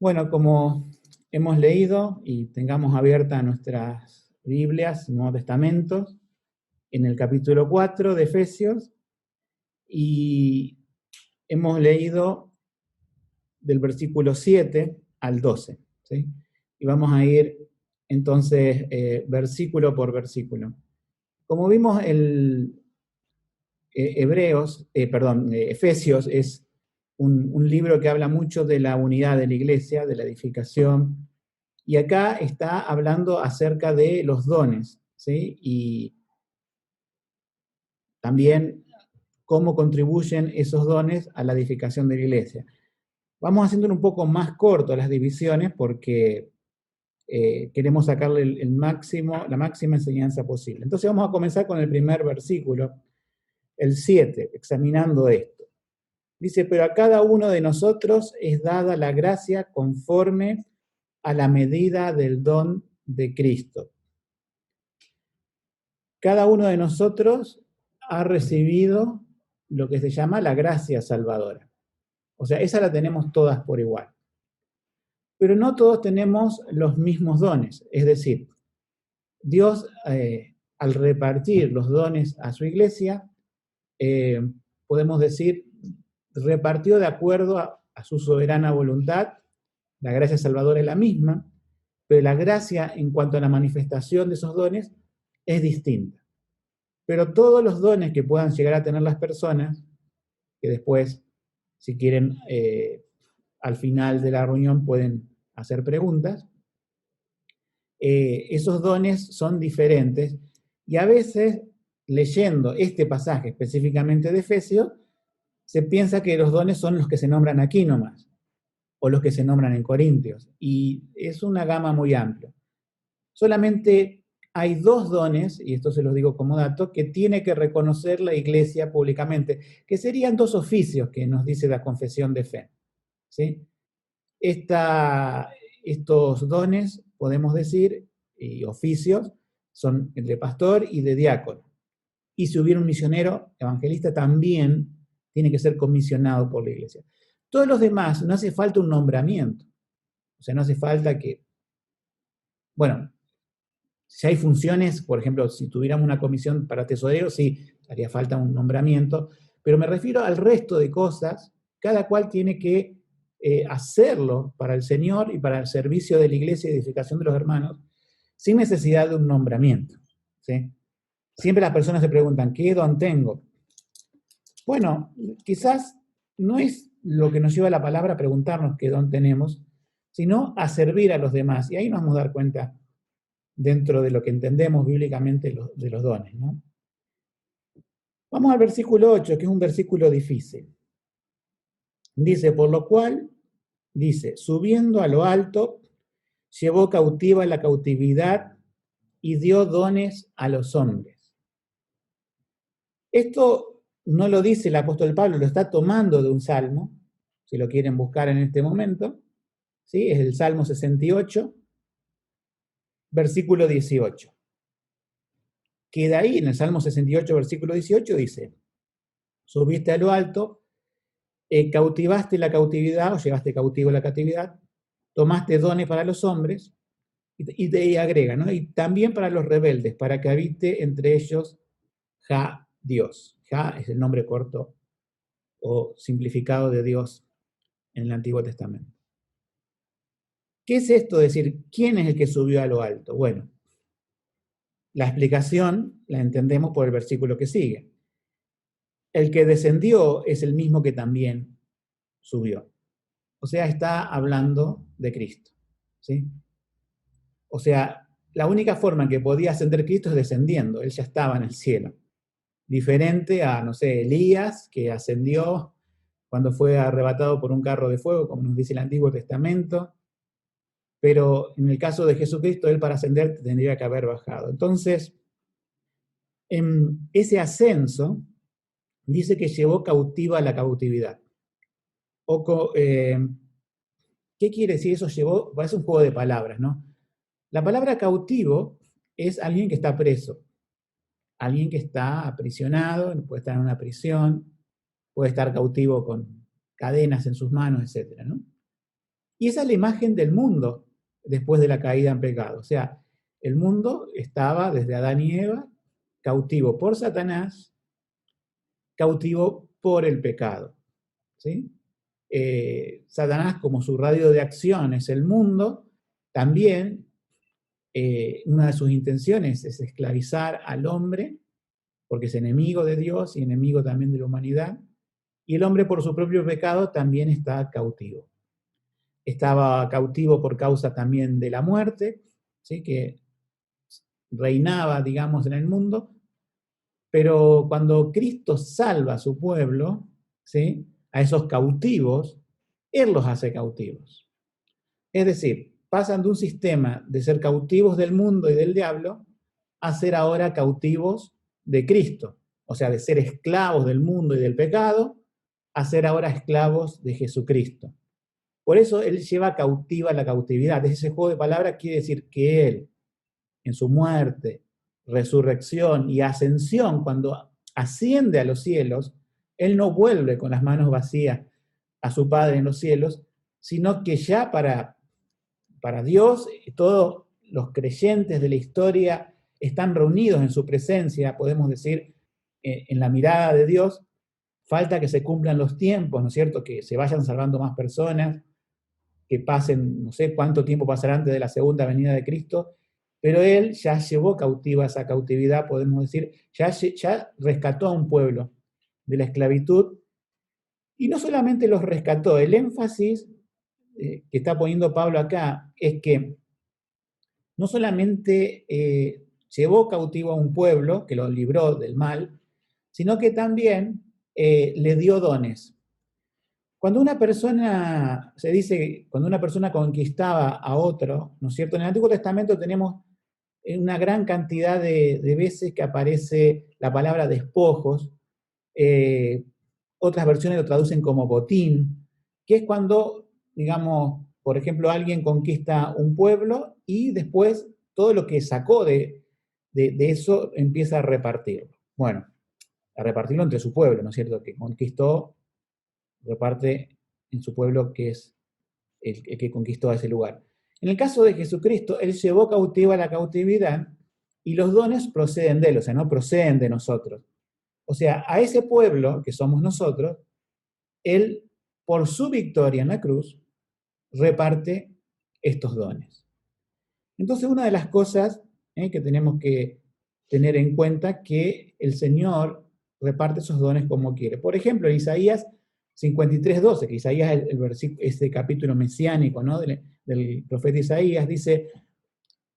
Bueno, como hemos leído y tengamos abiertas nuestras Biblias, Nuevos Testamentos, en el capítulo 4 de Efesios, y hemos leído del versículo 7 al 12, ¿sí? Y vamos a ir entonces versículo por versículo. Como vimos, Efesios es un libro que habla mucho de la unidad de la iglesia, de la edificación, y acá está hablando acerca de los dones, ¿sí? Y también cómo contribuyen esos dones a la edificación de la iglesia. Vamos haciendo un poco más corto las divisiones porque queremos sacarle la máxima enseñanza posible. Entonces vamos a comenzar con el primer versículo, el 7, examinando esto. Dice, pero a cada uno de nosotros es dada la gracia conforme a la medida del don de Cristo. Cada uno de nosotros ha recibido lo que se llama la gracia salvadora. O sea, esa la tenemos todas por igual. Pero no todos tenemos los mismos dones. Es decir, Dios, al repartir los dones a su iglesia, podemos decir, repartió de acuerdo a su soberana voluntad. La gracia salvadora es la misma, pero la gracia en cuanto a la manifestación de esos dones es distinta. Pero todos los dones que puedan llegar a tener las personas, que después, si quieren, al final de la reunión pueden hacer preguntas, esos dones son diferentes y a veces, leyendo este pasaje específicamente de Efesios, se piensa que los dones son los que se nombran aquí nomás, o los que se nombran en Corintios, y es una gama muy amplia. Solamente hay dos dones, y esto se los digo como dato, que tiene que reconocer la iglesia públicamente, que serían dos oficios que nos dice la confesión de fe, ¿sí? Estos dones, podemos decir, y oficios, son el de pastor y de diácono. Y si hubiera un misionero evangelista, también tiene que ser comisionado por la iglesia. Todos los demás, no hace falta un nombramiento. O sea, no hace falta que, bueno, si hay funciones, por ejemplo, si tuviéramos una comisión para tesorero, sí, haría falta un nombramiento, pero me refiero al resto de cosas, cada cual tiene que hacerlo para el Señor y para el servicio de la iglesia y edificación de los hermanos, sin necesidad de un nombramiento, ¿sí? Siempre las personas se preguntan, ¿qué don tengo? Bueno, quizás no es lo que nos lleva a la palabra a preguntarnos qué don tenemos, sino a servir a los demás. Y ahí nos vamos a dar cuenta dentro de lo que entendemos bíblicamente de los dones, ¿no? Vamos al versículo 8, que es un versículo difícil. Dice, por lo cual, dice, subiendo a lo alto, llevó cautiva la cautividad y dio dones a los hombres. Esto no lo dice el apóstol Pablo, lo está tomando de un salmo, si lo quieren buscar en este momento, ¿sí? Es el Salmo 68, versículo 18. Queda ahí en el Salmo 68, versículo 18, dice, subiste a lo alto, cautivaste la cautividad, o llevaste cautivo la cautividad, tomaste dones para los hombres, y te agrega, ¿no? Y también para los rebeldes, para que habite entre ellos Ja, Dios. Ja es el nombre corto o simplificado de Dios en el Antiguo Testamento. ¿Qué es esto de decir quién es el que subió a lo alto? Bueno, la explicación la entendemos por el versículo que sigue. El que descendió es el mismo que también subió. O sea, está hablando de Cristo, ¿sí? O sea, la única forma en que podía ascender Cristo es descendiendo. Él ya estaba en el cielo. Diferente a, no sé, Elías, que ascendió cuando fue arrebatado por un carro de fuego, como nos dice el Antiguo Testamento. Pero en el caso de Jesucristo, él para ascender tendría que haber bajado. Entonces, en ese ascenso dice que llevó cautiva la cautividad. ¿Qué quiere decir eso? Llevó, parece un juego de palabras, ¿no? La palabra cautivo es alguien que está preso, alguien que está aprisionado, puede estar en una prisión, puede estar cautivo con cadenas en sus manos, etc., ¿no? Y esa es la imagen del mundo después de la caída en pecado. O sea, el mundo estaba desde Adán y Eva cautivo por Satanás, cautivo por el pecado. ¿Sí? Satanás, como su radio de acción es el mundo, también una de sus intenciones es esclavizar al hombre, porque es enemigo de Dios y enemigo también de la humanidad, y el hombre por su propio pecado también está cautivo. Estaba cautivo por causa también de la muerte, ¿sí? Que reinaba, digamos, en el mundo, pero cuando Cristo salva a su pueblo, ¿sí? A esos cautivos, Él los hace cautivos. Es decir, pasan de un sistema de ser cautivos del mundo y del diablo a ser ahora cautivos de Cristo. O sea, de ser esclavos del mundo y del pecado a ser ahora esclavos de Jesucristo. Por eso Él lleva cautiva la cautividad. Ese juego de palabras quiere decir que Él, en su muerte, resurrección y ascensión, cuando asciende a los cielos, Él no vuelve con las manos vacías a su Padre en los cielos, sino que ya para Dios, todos los creyentes de la historia están reunidos en su presencia, podemos decir, en la mirada de Dios. Falta que se cumplan los tiempos, ¿no es cierto? Que se vayan salvando más personas, que pasen, no sé cuánto tiempo pasará antes de la segunda venida de Cristo, pero Él ya llevó cautiva esa cautividad, podemos decir, ya rescató a un pueblo de la esclavitud, y no solamente los rescató, el énfasis que está poniendo Pablo acá es que no solamente llevó cautivo a un pueblo, que lo libró del mal, sino que también le dio dones. Cuando una persona, se dice, cuando una persona conquistaba a otro, ¿no es cierto? En el Antiguo Testamento tenemos una gran cantidad de veces que aparece la palabra despojos, eh, otras versiones lo traducen como botín, que es cuando, digamos, por ejemplo, alguien conquista un pueblo y después todo lo que sacó de eso empieza a repartirlo. Bueno, a repartirlo entre su pueblo, ¿no es cierto? Que conquistó, reparte en su pueblo que es el que conquistó ese lugar. En el caso de Jesucristo, Él llevó cautiva la cautividad y los dones proceden de Él, o sea, no proceden de nosotros. O sea, a ese pueblo que somos nosotros, Él, por su victoria en la cruz, reparte estos dones. Entonces, una de las cosas que tenemos que tener en cuenta que el Señor reparte esos dones como quiere. Por ejemplo, en Isaías 53:12, que Isaías es este capítulo mesiánico, ¿no? del profeta Isaías, dice,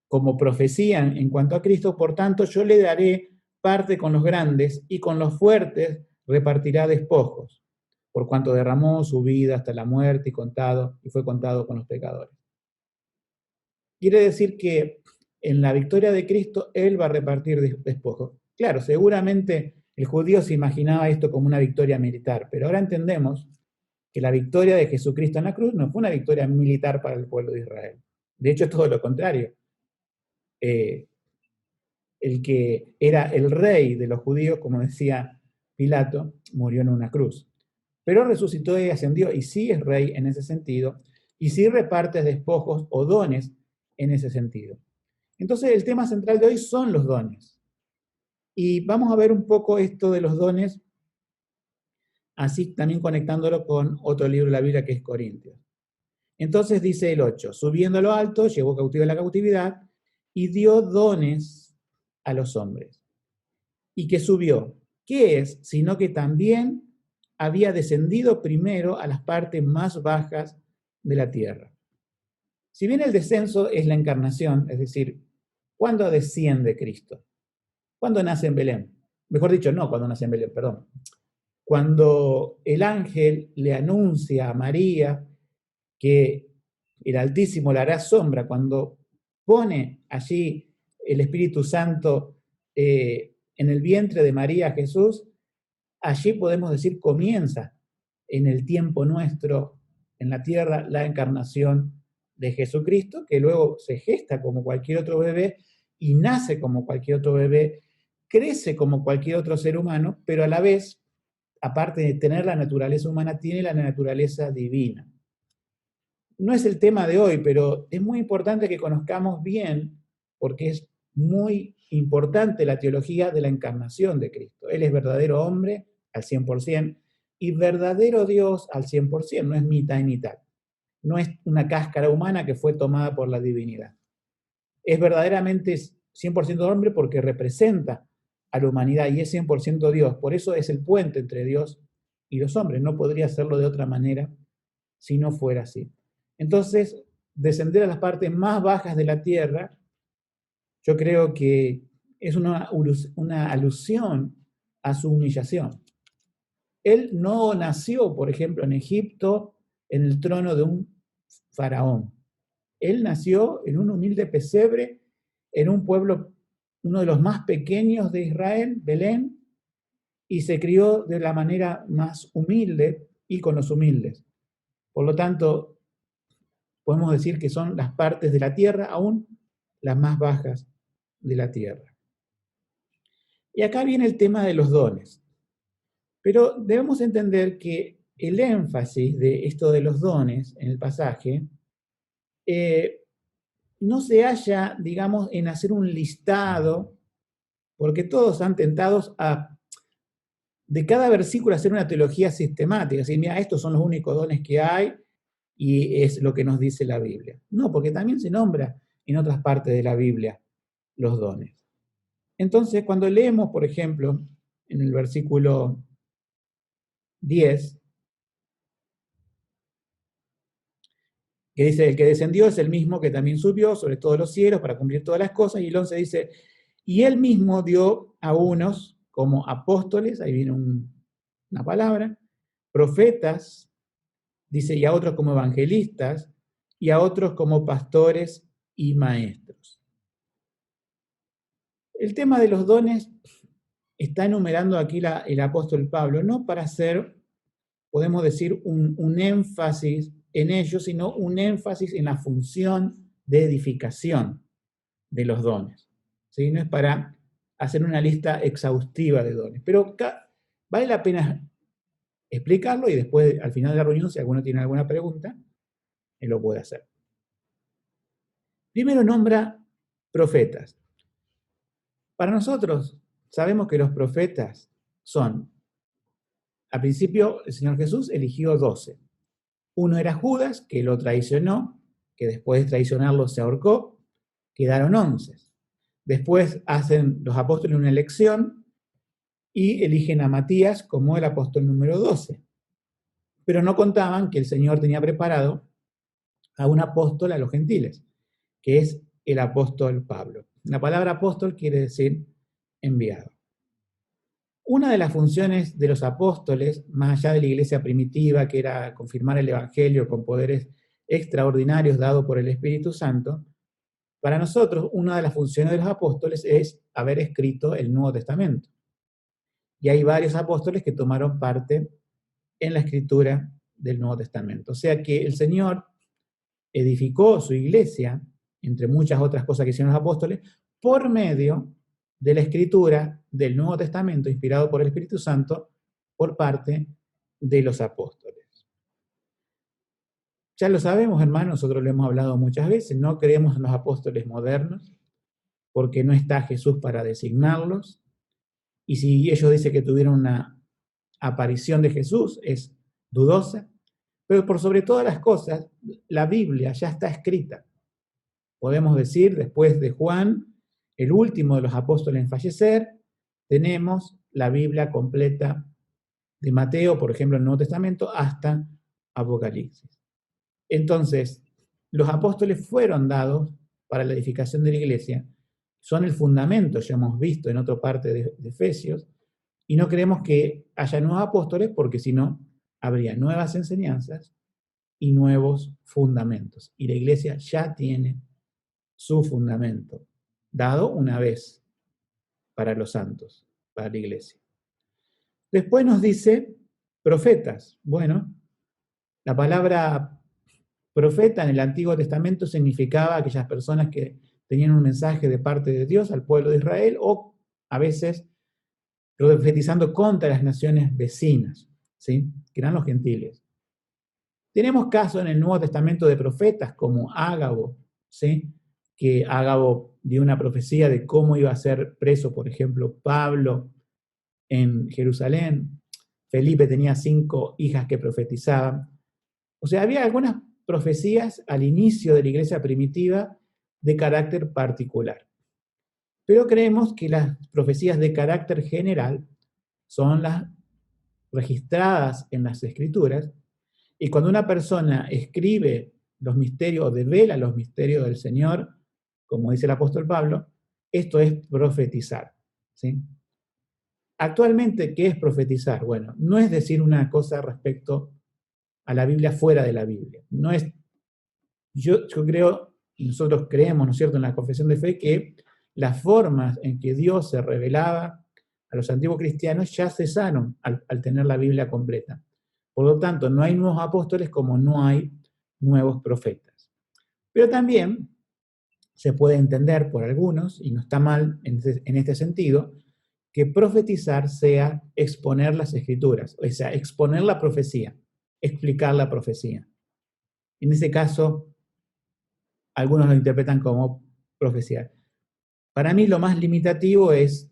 como profecía en cuanto a Cristo, por tanto, yo le daré parte con los grandes y con los fuertes repartirá despojos, por cuanto derramó su vida hasta la muerte y fue contado con los pecadores. Quiere decir que en la victoria de Cristo, Él va a repartir despojos. Claro, seguramente el judío se imaginaba esto como una victoria militar, pero ahora entendemos que la victoria de Jesucristo en la cruz no fue una victoria militar para el pueblo de Israel. De hecho, es todo lo contrario. El que era el rey de los judíos, como decía Pilato, murió en una cruz. Pero resucitó y ascendió, y sí es rey en ese sentido, y sí reparte despojos o dones en ese sentido. Entonces, el tema central de hoy son los dones. Y vamos a ver un poco esto de los dones, así también conectándolo con otro libro de la Biblia que es Corintios. Entonces dice el 8, subiendo a lo alto, llevó cautivo la cautividad y dio dones a los hombres. ¿Y que subió? ¿Qué es? Sino que también había descendido primero a las partes más bajas de la tierra. Si bien el descenso es la encarnación, es decir, ¿cuándo desciende Cristo? ¿Cuándo nace en Belén? Mejor dicho, no cuando nace en Belén, perdón. Cuando el ángel le anuncia a María que el Altísimo le hará sombra, cuando pone allí el Espíritu Santo en el vientre de María Jesús, allí podemos decir comienza en el tiempo nuestro, en la tierra, la encarnación de Jesucristo, que luego se gesta como cualquier otro bebé y nace como cualquier otro bebé, crece como cualquier otro ser humano, pero a la vez, aparte de tener la naturaleza humana, tiene la naturaleza divina. no es el tema de hoy, pero es muy importante que conozcamos bien, porque es muy importante la teología de la encarnación de Cristo. Él es verdadero hombre al 100% y verdadero Dios al 100%, no es mitad y mitad. No es una cáscara humana que fue tomada por la divinidad. Es verdaderamente 100% hombre porque representa a la humanidad y es 100% Dios. Por eso es el puente entre Dios y los hombres. No podría hacerlo de otra manera si no fuera así. Entonces, descender a las partes más bajas de la tierra, yo creo que es una alusión a su humillación. Él no nació, por ejemplo, en Egipto, en el trono de un faraón. Él nació en un humilde pesebre, en un pueblo, uno de los más pequeños de Israel, Belén, y se crió de la manera más humilde y con los humildes. Por lo tanto, podemos decir que son las partes de la tierra, aún las más bajas de la tierra. Y acá viene el tema de los dones. Pero debemos entender que el énfasis de esto de los dones en el pasaje no se halla, digamos, en hacer un listado, porque todos han tentado a, de cada versículo, hacer una teología sistemática, decir, mira, estos son los únicos dones que hay y es lo que nos dice la Biblia. No, porque también se nombra en otras partes de la Biblia los dones. Entonces, cuando leemos, por ejemplo, en el versículo 10, que dice, el que descendió es el mismo que también subió sobre todos los cielos para cumplir todas las cosas, y el 11 dice, y él mismo dio a unos como apóstoles, ahí viene una palabra, profetas, dice, y a otros como evangelistas, y a otros como pastores y maestros. El tema de los dones está enumerando aquí el apóstol Pablo, no para hacer, podemos decir, un énfasis en ellos, sino un énfasis en la función de edificación de los dones. ¿Sí? No es para hacer una lista exhaustiva de dones, pero vale la pena explicarlo y después, al final de la reunión, si alguno tiene alguna pregunta, él lo puede hacer. Primero nombra profetas. Para nosotros, sabemos que los profetas son, al principio, el Señor Jesús eligió 12. Uno era Judas, que lo traicionó, que después de traicionarlo se ahorcó, quedaron 11. Después hacen los apóstoles una elección y eligen a Matías como el apóstol número 12. Pero no contaban que el Señor tenía preparado a un apóstol a los gentiles, que es el apóstol Pablo. La palabra apóstol quiere decir enviado. Una de las funciones de los apóstoles, más allá de la iglesia primitiva, que era confirmar el evangelio con poderes extraordinarios dados por el Espíritu Santo, para nosotros una de las funciones de los apóstoles es haber escrito el Nuevo Testamento. Y hay varios apóstoles que tomaron parte en la escritura del Nuevo Testamento. O sea que el Señor edificó su iglesia, entre muchas otras cosas que hicieron los apóstoles, por medio de la escritura del Nuevo Testamento, inspirado por el Espíritu Santo, por parte de los apóstoles. Ya lo sabemos, hermanos, nosotros lo hemos hablado muchas veces, no creemos en los apóstoles modernos, porque no está Jesús para designarlos, y si ellos dicen que tuvieron una aparición de Jesús, es dudosa, pero por sobre todas las cosas, la Biblia ya está escrita. Podemos decir, después de Juan, el último de los apóstoles en fallecer, tenemos la Biblia completa de Mateo, por ejemplo, el Nuevo Testamento, hasta Apocalipsis. Entonces, los apóstoles fueron dados para la edificación de la iglesia, son el fundamento, ya hemos visto en otra parte de Efesios, y no creemos que haya nuevos apóstoles porque si no, habría nuevas enseñanzas y nuevos fundamentos. Y la iglesia ya tiene su fundamento, dado una vez para los santos, para la iglesia. Después nos dice profetas. Bueno, la palabra profeta en el Antiguo Testamento significaba aquellas personas que tenían un mensaje de parte de Dios al pueblo de Israel o a veces profetizando contra las naciones vecinas, ¿sí? Que eran los gentiles. Tenemos casos en el Nuevo Testamento de profetas como Ágabo, ¿sí? Que Ágabo dio una profecía de cómo iba a ser preso, por ejemplo, Pablo en Jerusalén. Felipe tenía 5 hijas que profetizaban. O sea, había algunas profecías al inicio de la iglesia primitiva de carácter particular. Pero creemos que las profecías de carácter general son las registradas en las escrituras, y cuando una persona escribe los misterios o devela los misterios del Señor, como dice el apóstol Pablo, esto es profetizar, ¿sí? Actualmente, ¿qué es profetizar? Bueno, no es decir una cosa respecto a la Biblia fuera de la Biblia. No es, yo creo, y nosotros creemos, ¿no es cierto?, en la confesión de fe, que las formas en que Dios se revelaba a los antiguos cristianos ya cesaron al tener la Biblia completa. Por lo tanto, no hay nuevos apóstoles como no hay nuevos profetas. Pero también se puede entender por algunos, y no está mal en este sentido, que profetizar sea exponer las escrituras, o sea, exponer la profecía, explicar la profecía. En ese caso, algunos lo interpretan como profecía. Para mí lo más limitativo es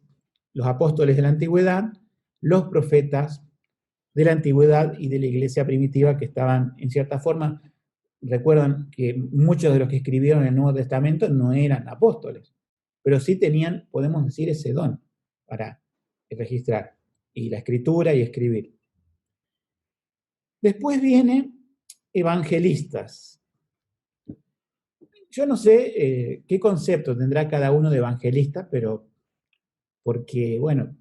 los apóstoles de la antigüedad, los profetas de la antigüedad y de la iglesia primitiva que estaban, en cierta forma, recuerdan que muchos de los que escribieron el Nuevo Testamento no eran apóstoles, pero sí tenían, podemos decir, ese don para registrar, y la escritura y escribir. Después viene evangelistas. Yo no sé qué concepto tendrá cada uno de evangelista, pero porque, bueno,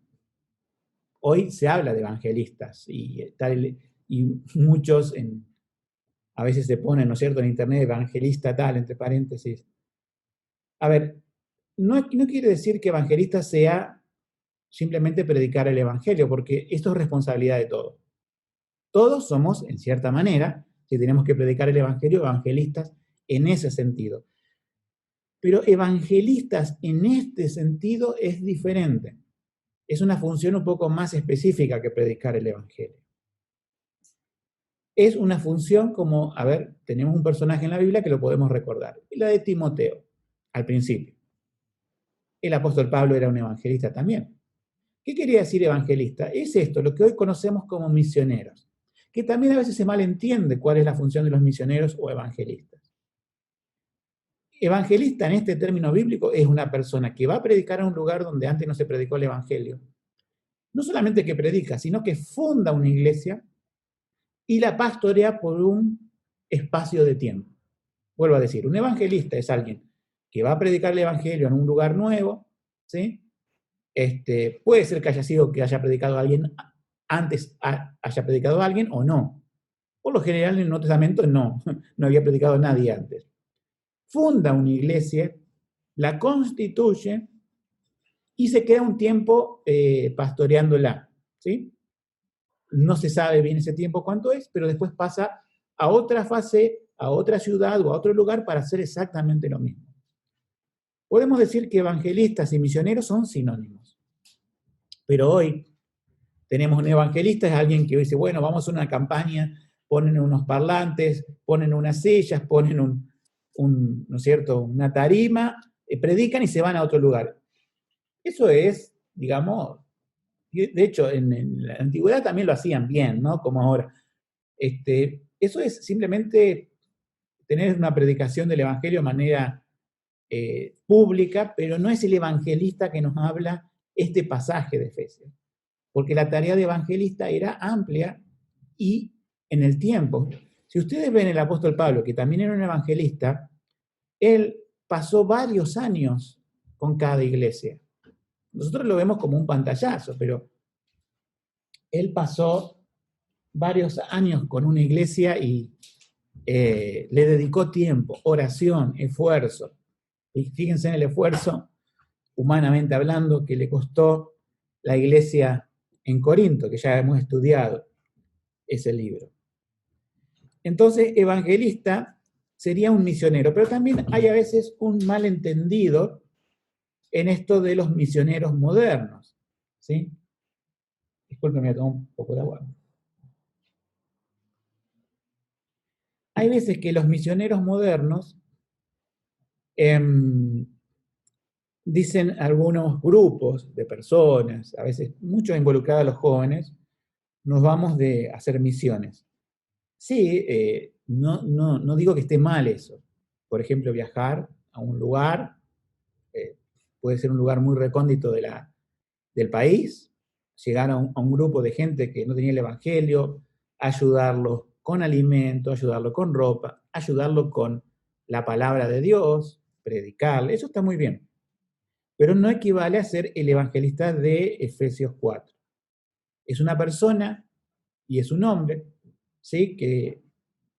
hoy se habla de evangelistas y muchos a veces se ponen, ¿no es cierto?, en internet, evangelista tal, entre paréntesis. A ver, no quiere decir que evangelista sea simplemente predicar el evangelio, porque esto es responsabilidad de todos. Todos somos, en cierta manera, si tenemos que predicar el evangelio, evangelistas en ese sentido. Pero evangelistas en este sentido es diferente. Es una función un poco más específica que predicar el evangelio. Es una función como, a ver, tenemos un personaje en la Biblia que lo podemos recordar, la de Timoteo, al principio. El apóstol Pablo era un evangelista también. ¿Qué quería decir evangelista? Es esto, lo que hoy conocemos como misioneros, que también a veces se malentiende cuál es la función de los misioneros o evangelistas. Evangelista en este término bíblico es una persona que va a predicar a un lugar donde antes no se predicó el evangelio. No solamente que predica, sino que funda una iglesia y la pastorea por un espacio de tiempo. Vuelvo a decir, un evangelista es alguien que va a predicar el evangelio en un lugar nuevo, ¿sí? Puede ser que haya predicado a alguien antes, haya predicado a alguien o no. Por lo general en el Nuevo Testamento no había predicado a nadie antes. Funda una iglesia, la constituye y se queda un tiempo pastoreándola, ¿sí? No se sabe bien ese tiempo cuánto es, pero después pasa a otra fase, a otra ciudad o a otro lugar para hacer exactamente lo mismo. Podemos decir que evangelistas y misioneros son sinónimos. Pero hoy tenemos un evangelista, es alguien que dice, bueno, vamos a una campaña, ponen unos parlantes, ponen unas sillas, ponen ¿no es cierto?, una tarima, predican y se van a otro lugar. Eso es, digamos, de hecho, en la antigüedad también lo hacían bien, ¿no? Como ahora. Eso es simplemente tener una predicación del evangelio de manera pública, pero no es el evangelista que nos habla este pasaje de Efesios. Porque la tarea de evangelista era amplia y en el tiempo. Si ustedes ven el apóstol Pablo, que también era un evangelista, él pasó varios años con cada iglesia. Nosotros lo vemos como un pantallazo, pero él pasó varios años con una iglesia y le dedicó tiempo, oración, esfuerzo. Y fíjense en el esfuerzo, humanamente hablando, que le costó la iglesia en Corinto, que ya hemos estudiado ese libro. Entonces, evangelista sería un misionero, pero también hay a veces un malentendido en esto de los misioneros modernos, ¿sí? Disculpen, me tomo un poco de agua. hay veces que los misioneros modernos dicen algunos grupos de personas, a veces muchos involucrados a los jóvenes, nos vamos de hacer misiones. Sí, no digo que esté mal eso. Por ejemplo, viajar a un lugar, puede ser un lugar muy recóndito del país, llegar a un grupo de gente que no tenía el evangelio, ayudarlos con alimento, ayudarlo con ropa, ayudarlo con la palabra de Dios, predicarle, eso está muy bien. Pero no equivale a ser el evangelista de Efesios 4. Es una persona y es un hombre, ¿sí? Que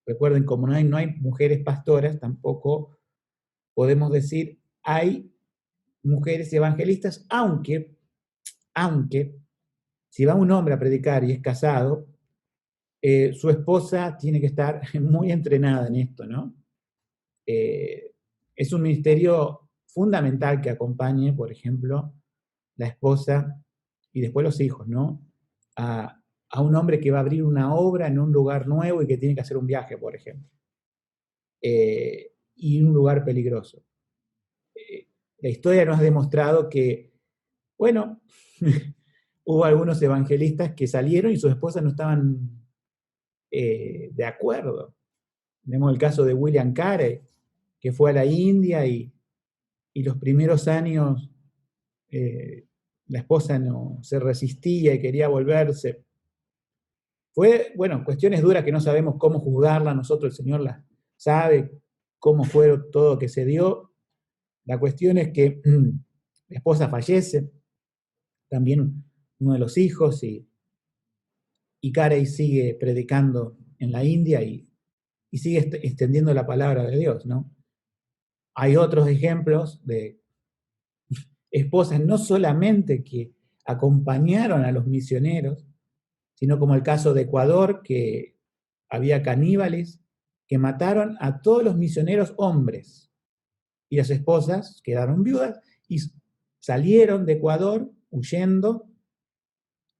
recuerden, como no hay mujeres pastoras, tampoco podemos decir hay mujeres evangelistas, aunque si va un hombre a predicar y es casado, su esposa tiene que estar muy entrenada en esto, ¿no? Es un ministerio fundamental que acompañe, por ejemplo, la esposa y después los hijos, ¿no? A un hombre que va a abrir una obra en un lugar nuevo y que tiene que hacer un viaje, por ejemplo. Y un lugar peligroso. La historia nos ha demostrado que, bueno, hubo algunos evangelistas que salieron y sus esposas no estaban de acuerdo. Tenemos el caso de William Carey, que fue a la India y los primeros años la esposa no se resistía y quería volverse. Fue, bueno, cuestiones duras que no sabemos cómo juzgarla, nosotros el Señor las sabe, cómo fue todo que se dio. La cuestión es que la esposa fallece, también uno de los hijos, y Carey sigue predicando en la India y sigue extendiendo la palabra de Dios, ¿no? Hay otros ejemplos de esposas no solamente que acompañaron a los misioneros, sino como el caso de Ecuador, que había caníbales que mataron a todos los misioneros hombres y las esposas quedaron viudas y salieron de Ecuador huyendo.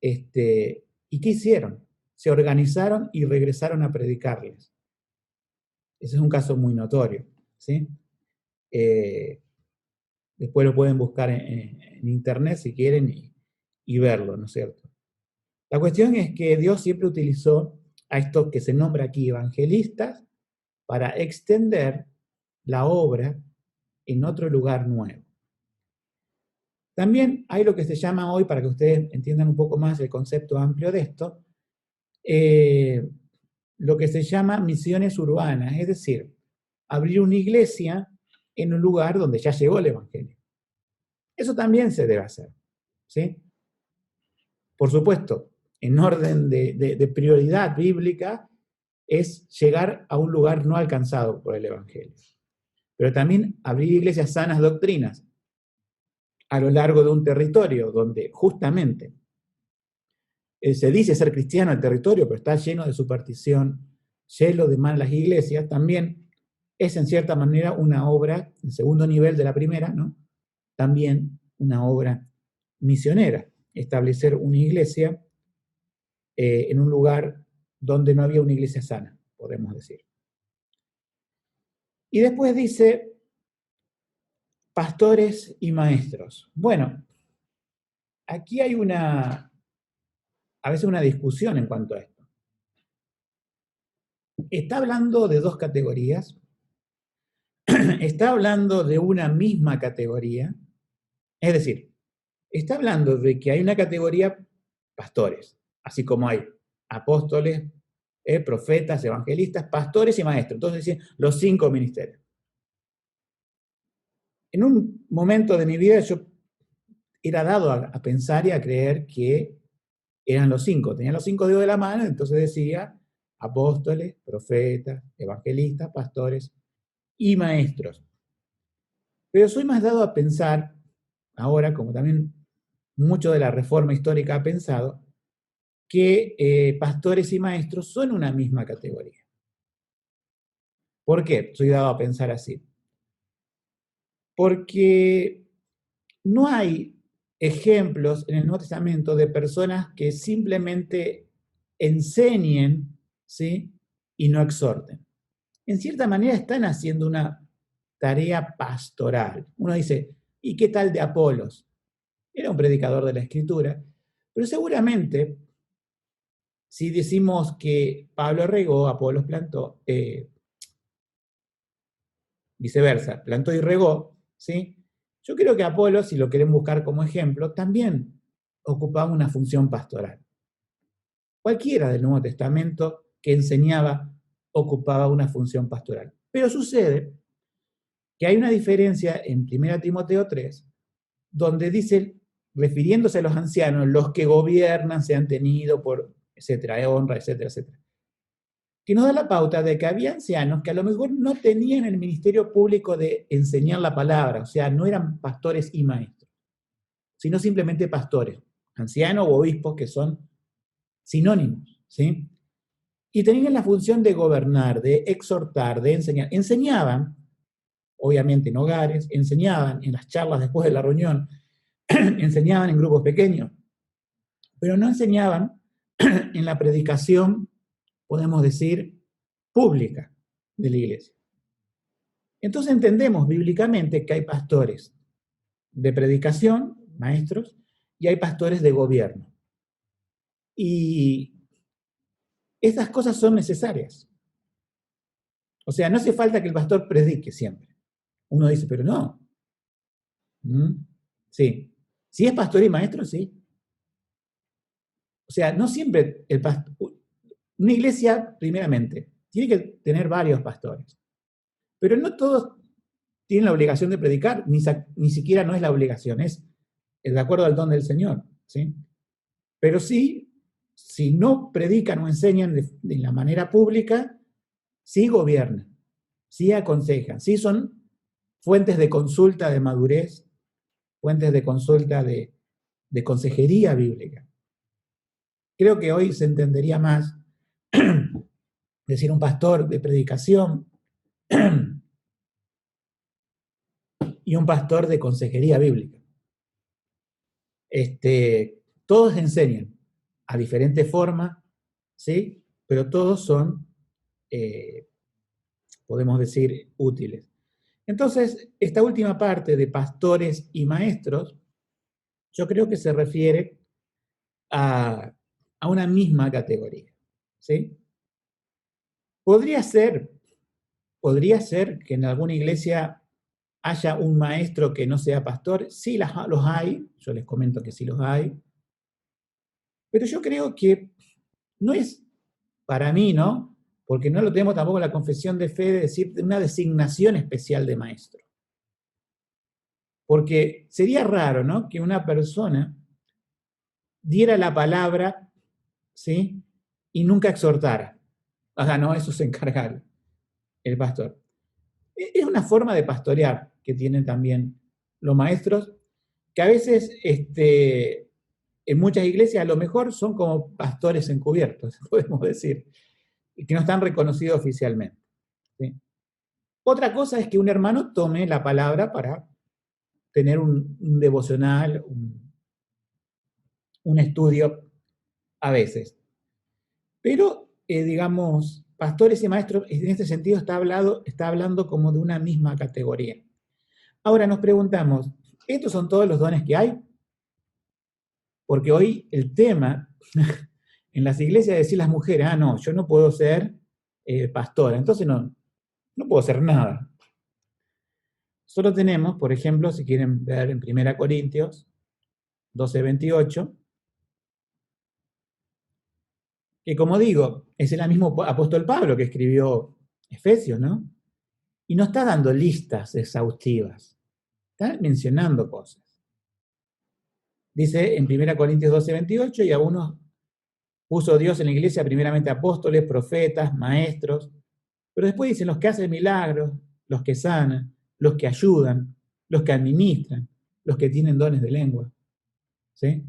¿Y qué hicieron? Se organizaron y regresaron a predicarles. Ese es un caso muy notorio, ¿sí? Después lo pueden buscar en internet si quieren y verlo, ¿no es cierto? La cuestión es que Dios siempre utilizó a estos que se nombra aquí evangelistas para extender la obra en otro lugar nuevo. También hay lo que se llama hoy, para que ustedes entiendan un poco más el concepto amplio de esto, lo que se llama misiones urbanas, es decir, abrir una iglesia en un lugar donde ya llegó el evangelio. Eso también se debe hacer, ¿sí? Por supuesto, en orden de prioridad bíblica, es llegar a un lugar no alcanzado por el evangelio. Pero también abrir iglesias sanas doctrinas a lo largo de un territorio donde justamente se dice ser cristiano el territorio, pero está lleno de superstición, lleno de malas iglesias, también es en cierta manera una obra, en segundo nivel de la primera, ¿no? También una obra misionera, establecer una iglesia en un lugar donde no había una iglesia sana, podemos decir. Y después dice, pastores y maestros. Bueno, aquí hay a veces una discusión en cuanto a esto. Está hablando de dos categorías, está hablando de una misma categoría, es decir, está hablando de que hay una categoría pastores, así como hay apóstoles, profetas, evangelistas, pastores y maestros. Entonces dicen los 5 ministerios. En un momento de mi vida yo era dado a pensar y a creer que eran los 5. Tenía los 5 dedos de la mano, entonces decía apóstoles, profetas, evangelistas, pastores y maestros. Pero soy más dado a pensar, ahora, como también mucho de la reforma histórica ha pensado, que pastores y maestros son una misma categoría. ¿Por qué soy dado a pensar así? Porque no hay ejemplos en el Nuevo Testamento de personas que simplemente enseñen, ¿sí? Y no exhorten. en cierta manera están haciendo una tarea pastoral. Uno dice, ¿y qué tal de Apolos? Era un predicador de la Escritura, pero seguramente, si decimos que Pablo regó, Apolos plantó, viceversa, plantó y regó, ¿sí? Yo creo que Apolos, si lo quieren buscar como ejemplo, también ocupaba una función pastoral. Cualquiera del Nuevo Testamento que enseñaba ocupaba una función pastoral. Pero sucede que hay una diferencia en 1 Timoteo 3, donde dice, refiriéndose a los ancianos, los que gobiernan se han tenido por, etcétera, honra, etcétera, etcétera, que nos da la pauta de que había ancianos que a lo mejor no tenían el ministerio público de enseñar la palabra, o sea, no eran pastores y maestros, sino simplemente pastores, ancianos o obispos, que son sinónimos, ¿sí? Y tenían la función de gobernar, de exhortar, de enseñar. Enseñaban, obviamente en hogares, enseñaban en las charlas después de la reunión, enseñaban en grupos pequeños, pero no enseñaban en la predicación, podemos decir, pública de la iglesia. Entonces entendemos bíblicamente que hay pastores de predicación, maestros, y hay pastores de gobierno. Y estas cosas son necesarias. O sea, no hace falta que el pastor predique siempre. Uno dice, pero no. Sí. Si es pastor y maestro, sí. O sea, no siempre el pastor. Una iglesia, primeramente, tiene que tener varios pastores. Pero no todos tienen la obligación de predicar, ni siquiera no es la obligación, es de acuerdo al don del Señor, ¿sí? Pero sí, si no predican o enseñan de la manera pública, sí gobiernan, sí aconsejan, sí son fuentes de consulta de madurez, fuentes de consulta de consejería bíblica. Creo que hoy se entendería más decir un pastor de predicación y un pastor de consejería bíblica. Todos enseñan a diferente forma, ¿sí? Pero todos son, podemos decir, útiles. Entonces, esta última parte de pastores y maestros, yo creo que se refiere a una misma categoría, ¿sí? Podría ser que en alguna iglesia haya un maestro que no sea pastor. Sí, los hay, yo les comento que sí los hay, pero yo creo que no es para mí, ¿no? Porque no lo tenemos tampoco en la confesión de fe de decir una designación especial de maestro. Porque sería raro, ¿no? Que una persona diera la palabra, ¿sí? Y nunca exhortara. O sea, no, eso se encarga el pastor. Es una forma de pastorear que tienen también los maestros, que a veces en muchas iglesias a lo mejor son como pastores encubiertos, podemos decir, y que no están reconocidos oficialmente, ¿sí? Otra cosa es que un hermano tome la palabra para tener un devocional, un estudio a veces. Pero, digamos, pastores y maestros, en este sentido está hablando como de una misma categoría. Ahora nos preguntamos, ¿estos son todos los dones que hay? Porque hoy el tema en las iglesias es decir las mujeres, no, yo no puedo ser pastora, entonces no puedo hacer nada. Solo tenemos, por ejemplo, si quieren ver en 1 Corintios 12:28, que como digo, es el mismo apóstol Pablo que escribió Efesios, ¿no? Y no está dando listas exhaustivas, está mencionando cosas. Dice en 1 Corintios 12:28, y a unos puso Dios en la iglesia primeramente apóstoles, profetas, maestros, pero después dicen los que hacen milagros, los que sanan, los que ayudan, los que administran, los que tienen dones de lengua, ¿sí?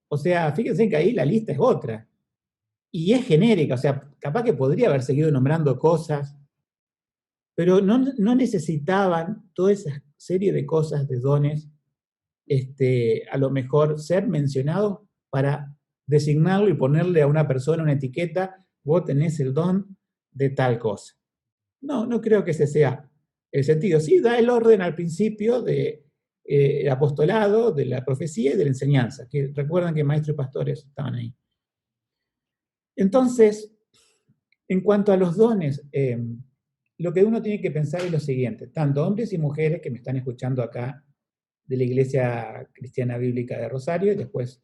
O sea, fíjense que ahí la lista es otra. Y es genérica, o sea, capaz que podría haber seguido nombrando cosas, pero no necesitaban toda esa serie de cosas, de dones, a lo mejor ser mencionados para designarlo y ponerle a una persona una etiqueta, vos tenés el don de tal cosa. No, no creo que ese sea el sentido. Sí, da el orden al principio de apostolado, de la profecía y de la enseñanza, que recuerdan que maestros y pastores estaban ahí. Entonces, en cuanto a los dones, lo que uno tiene que pensar es lo siguiente, tanto hombres y mujeres que me están escuchando acá de la Iglesia Cristiana Bíblica de Rosario, y después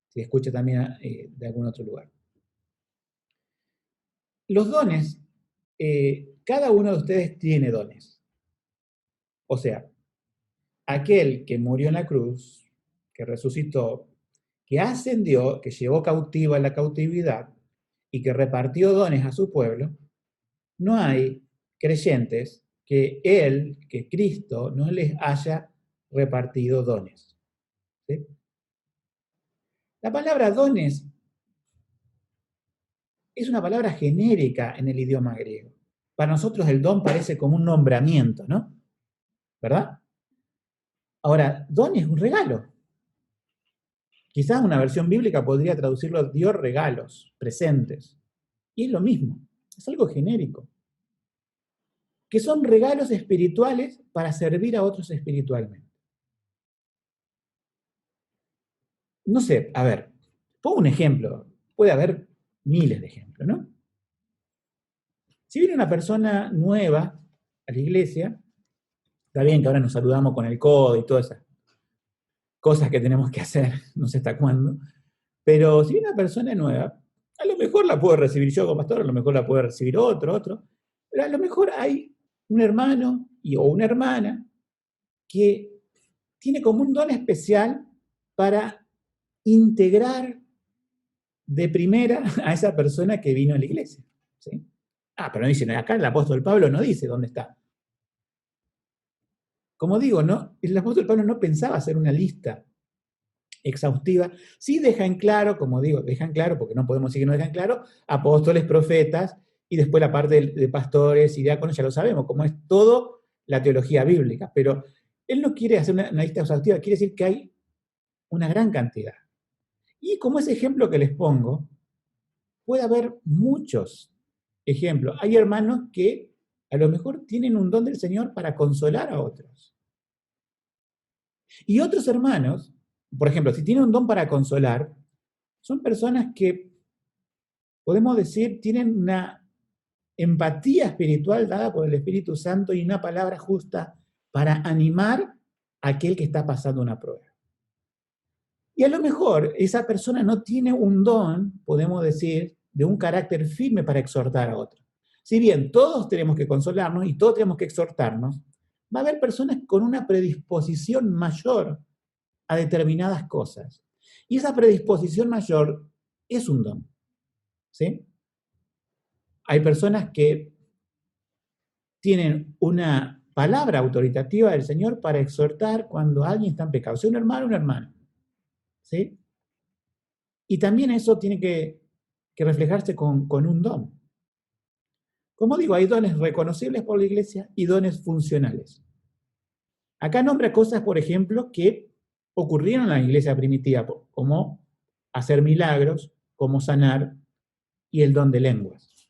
se escucha también de algún otro lugar. Los dones, cada uno de ustedes tiene dones. O sea, aquel que murió en la cruz, que resucitó, que ascendió, que llevó cautiva la cautividad y que repartió dones a su pueblo, no hay creyentes que Él, que Cristo, no les haya repartido dones. ¿Sí? La palabra dones es una palabra genérica en el idioma griego. Para nosotros el don parece como un nombramiento, ¿no? ¿Verdad? Ahora, don es un regalo. Quizás una versión bíblica podría traducirlo dio regalos, presentes. Y es lo mismo, es algo genérico. Que son regalos espirituales para servir a otros espiritualmente. No sé, a ver, pongo un ejemplo. Puede haber miles de ejemplos, ¿no? Si viene una persona nueva a la iglesia, está bien que ahora nos saludamos con el codo y todas esas cosas que tenemos que hacer, no sé hasta cuándo, pero si viene una persona nueva, a lo mejor la puedo recibir yo como pastor, a lo mejor la puede recibir otro, pero a lo mejor hay un hermano o una hermana que tiene como un don especial para integrar de primera a esa persona que vino a la iglesia. ¿Sí? Pero no dicen, acá el apóstol Pablo no dice dónde está. Como digo, ¿no? El apóstol Pablo no pensaba hacer una lista exhaustiva. Sí deja en claro, como digo, deja en claro, porque no podemos decir que no deja en claro, apóstoles, profetas, y después la parte de pastores y diáconos, ya lo sabemos, como es todo la teología bíblica. Pero él no quiere hacer una lista exhaustiva, quiere decir que hay una gran cantidad. Y como ese ejemplo que les pongo, puede haber muchos ejemplos. Hay hermanos que a lo mejor tienen un don del Señor para consolar a otros. Y otros hermanos, por ejemplo, si tienen un don para consolar, son personas que, podemos decir, tienen una empatía espiritual dada por el Espíritu Santo y una palabra justa para animar a aquel que está pasando una prueba. Y a lo mejor esa persona no tiene un don, podemos decir, de un carácter firme para exhortar a otros. Si bien todos tenemos que consolarnos y todos tenemos que exhortarnos, va a haber personas con una predisposición mayor a determinadas cosas. Y esa predisposición mayor es un don. ¿Sí? Hay personas que tienen una palabra autoritativa del Señor para exhortar cuando alguien está en pecado, sea un hermano o una hermana. ¿Sí? Y también eso tiene que reflejarse con un don. Como digo, hay dones reconocibles por la iglesia y dones funcionales. Acá nombra cosas, por ejemplo, que ocurrieron en la iglesia primitiva, como hacer milagros, como sanar y el don de lenguas.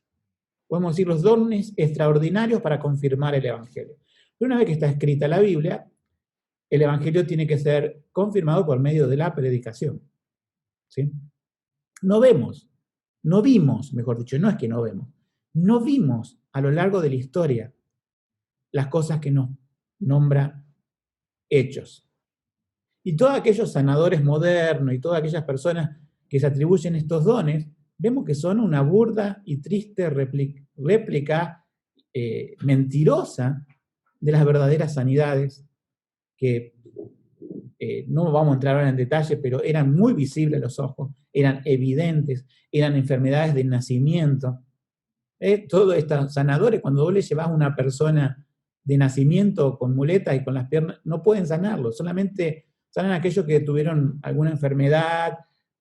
Podemos decir los dones extraordinarios para confirmar el Evangelio. Pero una vez que está escrita la Biblia, el Evangelio tiene que ser confirmado por medio de la predicación. ¿Sí? No vimos, mejor dicho, no es que no vemos, no vimos a lo largo de la historia las cosas que nos nombra Hechos. Y todos aquellos sanadores modernos y todas aquellas personas que se atribuyen estos dones, vemos que son una burda y triste réplica mentirosa de las verdaderas sanidades que no vamos a entrar ahora en detalle, pero eran muy visibles a los ojos, eran evidentes, eran enfermedades de nacimiento. Todos estos sanadores, cuando vos le llevas a una persona de nacimiento con muletas y con las piernas, no pueden sanarlo, solamente sanan aquellos que tuvieron alguna enfermedad,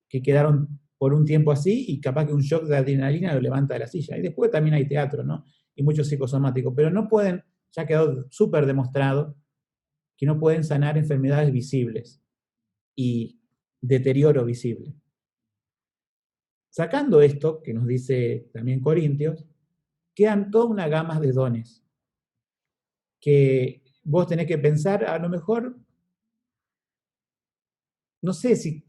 que quedaron por un tiempo así y capaz que un shock de adrenalina lo levanta de la silla. Y después también hay teatro, ¿no? Y muchos psicosomáticos, pero no pueden, ya quedó súper demostrado, que no pueden sanar enfermedades visibles y deterioro visible. Sacando esto, que nos dice también Corintios, quedan toda una gama de dones que vos tenés que pensar, a lo mejor, no sé si,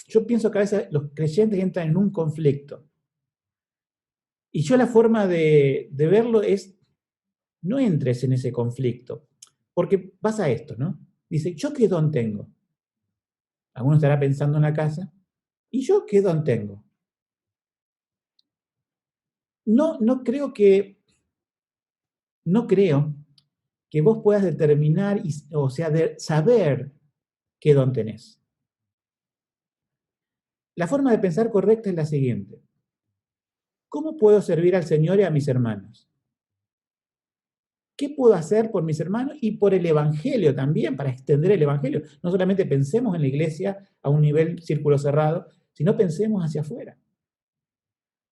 yo pienso que a veces los creyentes entran en un conflicto. Y yo la forma de verlo es, no entres en ese conflicto, porque pasa esto, ¿no? Dice, ¿yo qué don tengo? Alguno estará pensando en la casa, ¿y yo qué don tengo? No creo que vos puedas determinar, o sea, saber qué don tenés. La forma de pensar correcta es la siguiente. ¿Cómo puedo servir al Señor y a mis hermanos? ¿Qué puedo hacer por mis hermanos y por el Evangelio también, para extender el Evangelio? No solamente pensemos en la iglesia a un nivel círculo cerrado, sino pensemos hacia afuera.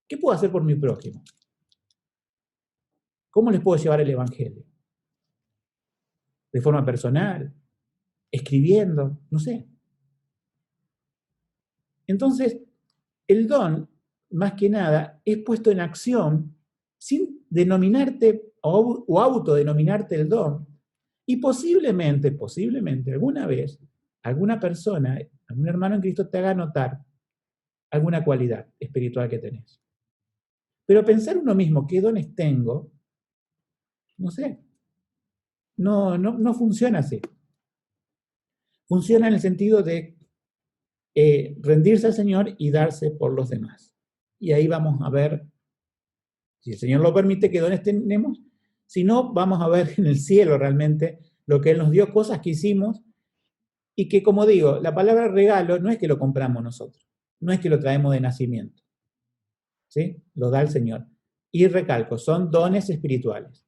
¿Qué puedo hacer por mi prójimo? ¿Cómo les puedo llevar el Evangelio? ¿De forma personal? ¿Escribiendo? No sé. Entonces, el don, más que nada, es puesto en acción sin denominarte o autodenominarte el don. Y posiblemente, alguna vez, alguna persona, algún hermano en Cristo te haga notar alguna cualidad espiritual que tenés. Pero pensar uno mismo, ¿qué dones tengo? No sé. No funciona así. Funciona en el sentido de rendirse al Señor y darse por los demás. Y ahí vamos a ver, si el Señor lo permite, qué dones tenemos. Si no, vamos a ver en el cielo realmente lo que Él nos dio, cosas que hicimos y que, como digo, la palabra regalo no es que lo compramos nosotros, no es que lo traemos de nacimiento, ¿sí? Lo da el Señor. Y recalco, son dones espirituales.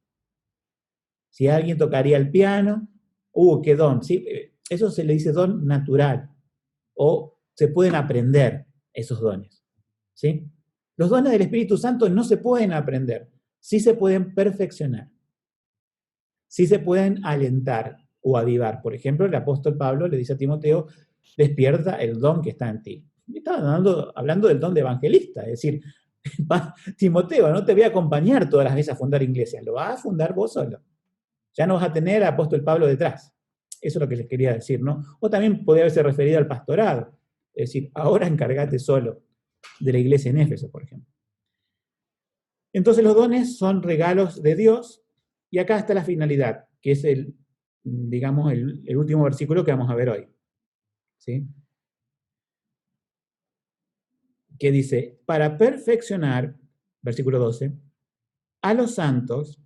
Si alguien tocaría el piano, qué don, ¿sí? Eso se le dice don natural, o se pueden aprender esos dones, ¿sí? Los dones del Espíritu Santo no se pueden aprender, sí se pueden perfeccionar, sí se pueden alentar o avivar. Por ejemplo, el apóstol Pablo le dice a Timoteo, despierta el don que está en ti. Y estaba hablando del don de evangelista, es decir, Timoteo, no te voy a acompañar todas las veces a fundar iglesias, lo vas a fundar vos solo. Ya no vas a tener al apóstol Pablo detrás. Eso es lo que les quería decir, ¿no? O también podría haberse referido al pastorado. Es decir, ahora encargate solo de la iglesia en Éfeso, por ejemplo. Entonces los dones son regalos de Dios y acá está la finalidad, que es digamos, el último versículo que vamos a ver hoy. ¿Sí? Que dice, para perfeccionar, versículo 12, a los santos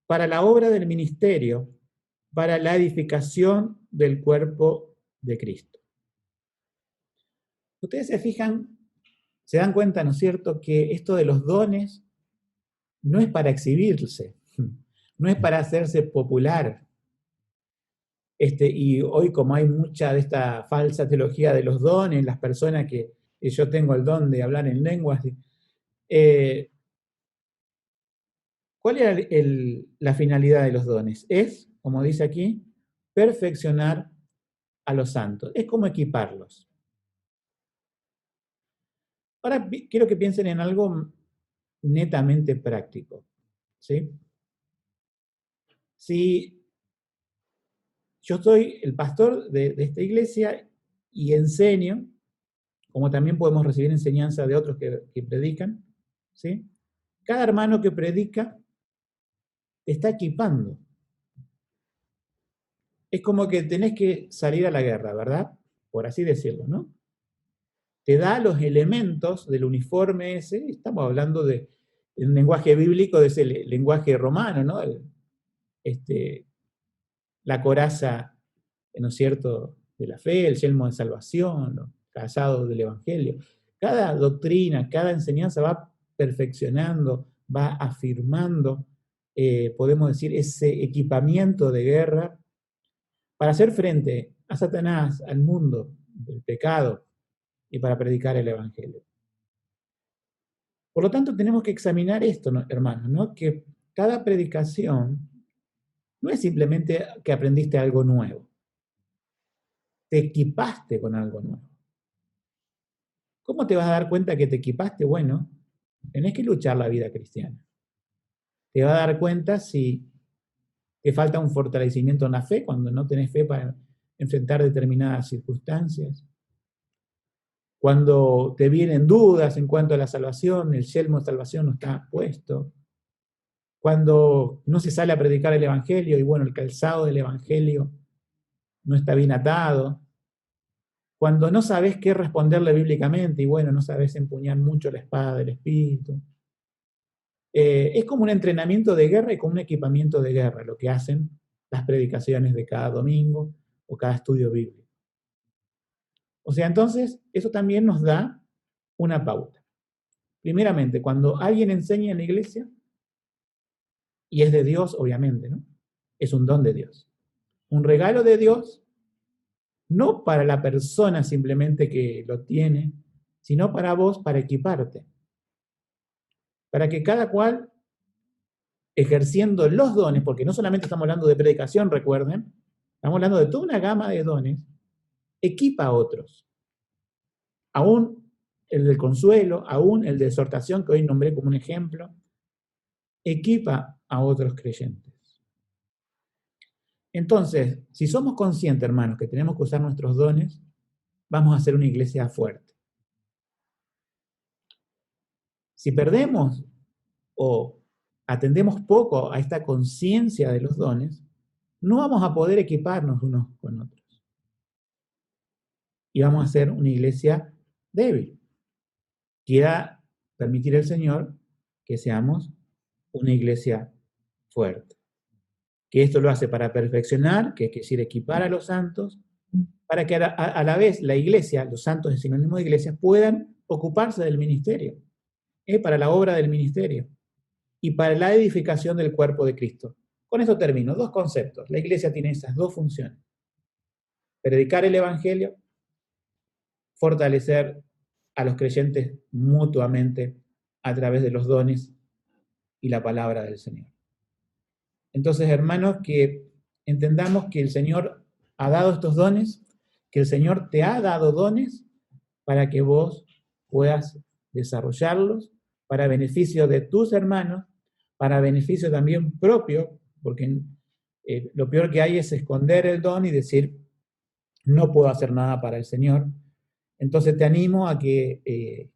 para la obra del ministerio, para la edificación del cuerpo de Cristo. Ustedes se fijan, se dan cuenta, ¿no es cierto?, que esto de los dones no es para exhibirse, no es para hacerse popular. Y hoy, como hay mucha de esta falsa teología de los dones, las personas que yo tengo el don de hablar en lenguas, ¿cuál era la finalidad de los dones? Es, como dice aquí, perfeccionar a los santos. Es como equiparlos. Ahora quiero que piensen en algo netamente práctico. ¿Sí? Si yo soy el pastor de esta iglesia y enseño, como también podemos recibir enseñanza de otros que predican, ¿sí? Cada hermano que predica está equipando. Es como que tenés que salir a la guerra, ¿verdad? Por así decirlo, ¿no? Te da los elementos del uniforme ese, estamos hablando de un lenguaje bíblico, de ese lenguaje romano, ¿no? La coraza, ¿no es cierto?, de la fe, el yelmo de salvación, los calzados del evangelio. Cada doctrina, cada enseñanza va perfeccionando, va afirmando, podemos decir, ese equipamiento de guerra para hacer frente a Satanás, al mundo, del pecado, y para predicar el evangelio. Por lo tanto, tenemos que examinar esto, ¿no, hermanos? ¿No? Que cada predicación no es simplemente que aprendiste algo nuevo, te equipaste con algo nuevo. ¿Cómo te vas a dar cuenta que te equipaste? Bueno, tenés que luchar la vida cristiana. te va a dar cuenta si te falta un fortalecimiento en la fe, cuando no tenés fe para enfrentar determinadas circunstancias. Cuando te vienen dudas en cuanto a la salvación, el yelmo de salvación no está puesto. Cuando no se sale a predicar el Evangelio y bueno, el calzado del Evangelio no está bien atado. Cuando no sabes qué responderle bíblicamente y bueno, no sabes empuñar mucho la espada del Espíritu. Es como un entrenamiento de guerra y como un equipamiento de guerra lo que hacen las predicaciones de cada domingo o cada estudio bíblico. O sea, entonces, eso también nos da una pauta. Primeramente, cuando alguien enseña en la iglesia, y es de Dios, obviamente, ¿no? Es un don de Dios. Un regalo de Dios, no para la persona simplemente que lo tiene, sino para vos, para equiparte. Para que cada cual, ejerciendo los dones, porque no solamente estamos hablando de predicación, recuerden, estamos hablando de toda una gama de dones, equipa a otros. Aún el del consuelo, aún el de exhortación, que hoy nombré como un ejemplo, equipa a otros creyentes. Entonces, si somos conscientes, hermanos, que tenemos que usar nuestros dones, vamos a ser una iglesia fuerte. Si perdemos o atendemos poco a esta conciencia de los dones, no vamos a poder equiparnos unos con otros. Y vamos a ser una iglesia débil. Quiera permitir el Señor que seamos una iglesia fuerte. Que esto lo hace para perfeccionar, que es decir, equipar a los santos, para que a la vez la iglesia, los santos es sinónimo de iglesia, puedan ocuparse del ministerio, para la obra del ministerio y para la edificación del cuerpo de Cristo. Con esto termino, dos conceptos. La iglesia tiene esas dos funciones. Predicar el evangelio, fortalecer a los creyentes mutuamente a través de los dones y la palabra del Señor. Entonces, hermanos, que entendamos que el Señor ha dado estos dones, que el Señor te ha dado dones para que vos puedas desarrollarlos para beneficio de tus hermanos, para beneficio también propio, porque lo peor que hay es esconder el don y decir, no puedo hacer nada para el Señor. Entonces te animo a que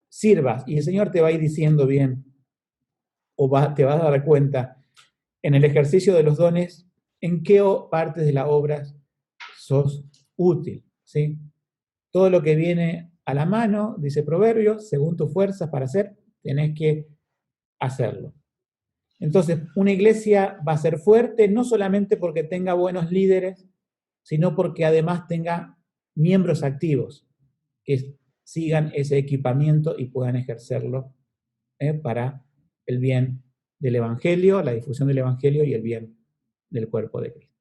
sirvas y el Señor te va a ir diciendo bien, o te vas a dar cuenta en el ejercicio de los dones, en qué partes de la obra sos útil, ¿sí? Todo lo que viene a la mano, dice Proverbios, según tus fuerzas para hacer, tenés que hacerlo. Entonces, una iglesia va a ser fuerte no solamente porque tenga buenos líderes, sino porque además tenga miembros activos que sigan ese equipamiento y puedan ejercerlo para el bien del Evangelio, la difusión del Evangelio y el bien del cuerpo de Cristo.